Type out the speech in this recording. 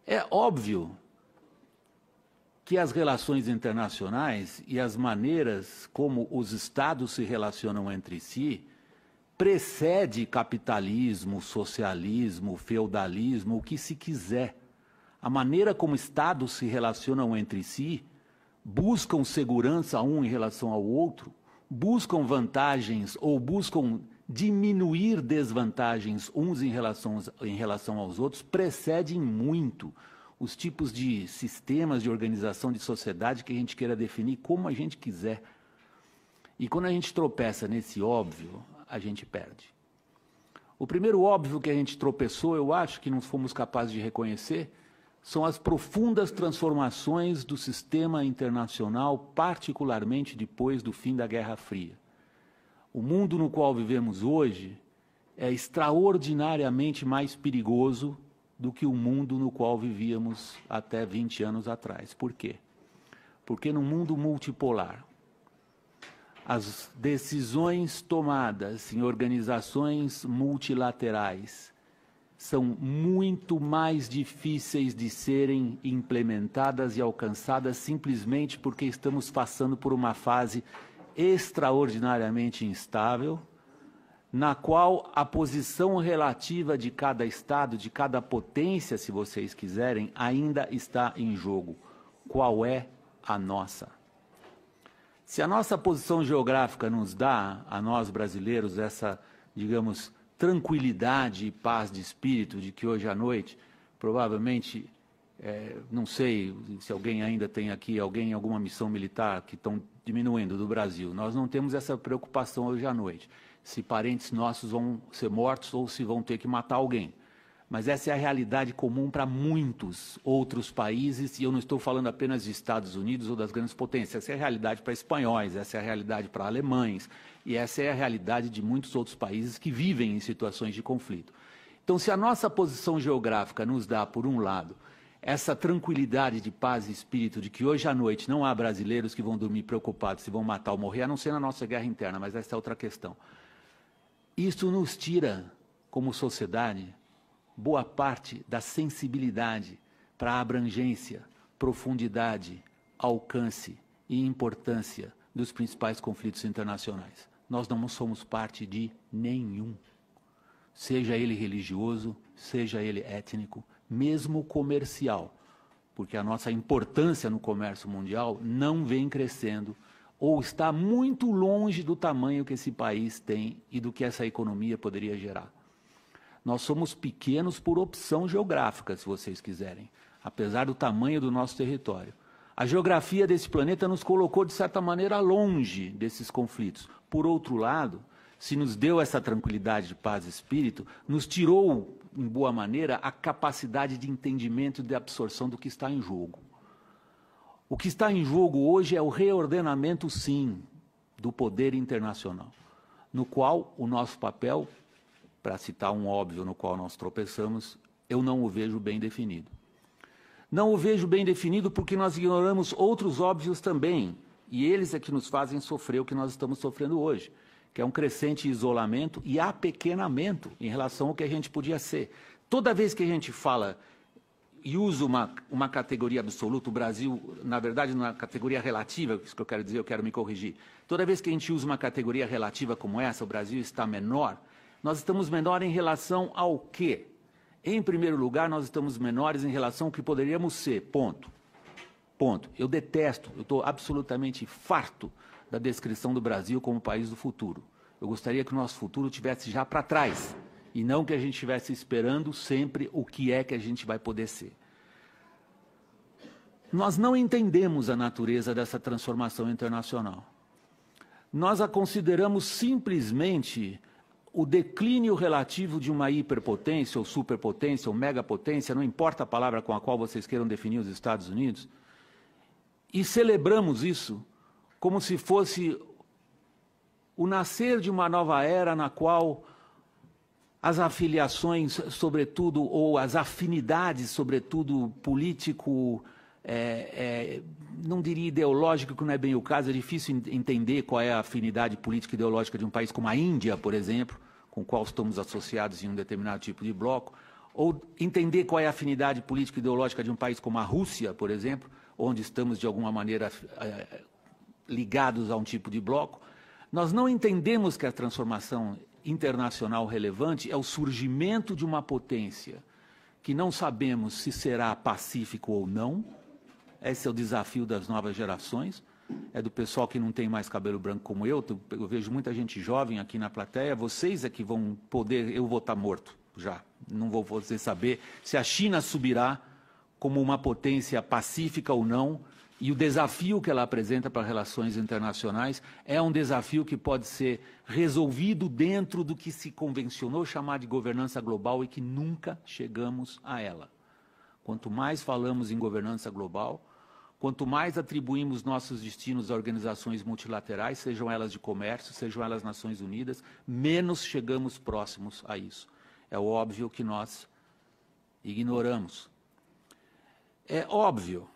É óbvio que as relações internacionais e as maneiras como os Estados se relacionam entre si precede capitalismo, socialismo, feudalismo, o que se quiser. A maneira como Estados se relacionam entre si, buscam segurança um em relação ao outro, buscam vantagens ou buscam diminuir desvantagens uns em relação aos outros, precedem muito os tipos de sistemas de organização de sociedade que a gente queira definir como a gente quiser. E quando a gente tropeça nesse óbvio, a gente perde. O primeiro óbvio que a gente tropeçou, eu acho que não fomos capazes de reconhecer, são as profundas transformações do sistema internacional, particularmente depois do fim da Guerra Fria. O mundo no qual vivemos hoje é extraordinariamente mais perigoso do que o mundo no qual vivíamos até 20 anos atrás. Por quê? Porque no mundo multipolar, as decisões tomadas em organizações multilaterais são muito mais difíceis de serem implementadas e alcançadas simplesmente porque estamos passando por uma fase extraordinariamente instável, na qual a posição relativa de cada Estado, de cada potência, se vocês quiserem, ainda está em jogo. Qual é a nossa? Se a nossa posição geográfica nos dá, a nós brasileiros, essa, digamos, tranquilidade e paz de espírito de que hoje à noite, provavelmente, não sei se alguém ainda tem aqui, alguém em alguma missão militar que estão diminuindo do Brasil, nós não temos essa preocupação hoje à noite, se parentes nossos vão ser mortos ou se vão ter que matar alguém. Mas essa é a realidade comum para muitos outros países, e eu não estou falando apenas de Estados Unidos ou das grandes potências, essa é a realidade para espanhóis, essa é a realidade para alemães, e essa é a realidade de muitos outros países que vivem em situações de conflito. Então, se a nossa posição geográfica nos dá, por um lado, essa tranquilidade de paz e espírito de que hoje à noite não há brasileiros que vão dormir preocupados se vão matar ou morrer, a não ser na nossa guerra interna, mas essa é outra questão. Isso nos tira, como sociedade, boa parte da sensibilidade para a abrangência, profundidade, alcance e importância dos principais conflitos internacionais. Nós não somos parte de nenhum, seja ele religioso, seja ele étnico, mesmo comercial, porque a nossa importância no comércio mundial não vem crescendo ou está muito longe do tamanho que esse país tem e do que essa economia poderia gerar. Nós somos pequenos por opção geográfica, se vocês quiserem, apesar do tamanho do nosso território. A geografia desse planeta nos colocou, de certa maneira, longe desses conflitos. Por outro lado, se nos deu essa tranquilidade de paz e espírito, nos tirou, em boa maneira, a capacidade de entendimento e de absorção do que está em jogo. O que está em jogo hoje é o reordenamento, sim, do poder internacional, no qual o nosso papel, para citar um óbvio no qual nós tropeçamos, eu não o vejo bem definido. Não o vejo bem definido porque nós ignoramos outros óbvios também, e eles é que nos fazem sofrer o que nós estamos sofrendo hoje, que é um crescente isolamento e apequenamento em relação ao que a gente podia ser. Toda vez que a gente fala e usa uma categoria absoluta, o Brasil, na verdade, numa categoria relativa, isso que eu quero dizer, eu quero me corrigir. Toda vez que a gente usa uma categoria relativa como essa, o Brasil está menor, nós estamos menor em relação ao quê? Em primeiro lugar, nós estamos menores em relação ao que poderíamos ser, ponto. Ponto. Eu detesto, eu estou absolutamente farto da descrição do Brasil como país do futuro. Eu gostaria que o nosso futuro estivesse já para trás, e não que a gente estivesse esperando sempre o que é que a gente vai poder ser. Nós não entendemos a natureza dessa transformação internacional. Nós a consideramos simplesmente o declínio relativo de uma hiperpotência, ou superpotência, ou megapotência, não importa a palavra com a qual vocês queiram definir os Estados Unidos, e celebramos isso como se fosse o nascer de uma nova era na qual as afiliações, sobretudo, ou as afinidades, sobretudo político, não diria ideológico, que não é bem o caso, é difícil entender qual é a afinidade política e ideológica de um país como a Índia, por exemplo, com o qual estamos associados em um determinado tipo de bloco, ou entender qual é a afinidade política e ideológica de um país como a Rússia, por exemplo, onde estamos, de alguma maneira, ligados a um tipo de bloco. Nós não entendemos que a transformação internacional relevante é o surgimento de uma potência que não sabemos se será pacífico ou não. Esse é o desafio das novas gerações, é do pessoal que não tem mais cabelo branco como eu vejo muita gente jovem aqui na plateia, vocês é que vão poder, eu vou estar morto já, não vou poder saber se a China subirá como uma potência pacífica ou não, e o desafio que ela apresenta para relações internacionais é um desafio que pode ser resolvido dentro do que se convencionou chamar de governança global e que nunca chegamos a ela. Quanto mais falamos em governança global, quanto mais atribuímos nossos destinos a organizações multilaterais, sejam elas de comércio, sejam elas Nações Unidas, menos chegamos próximos a isso. É óbvio que nós ignoramos. É óbvio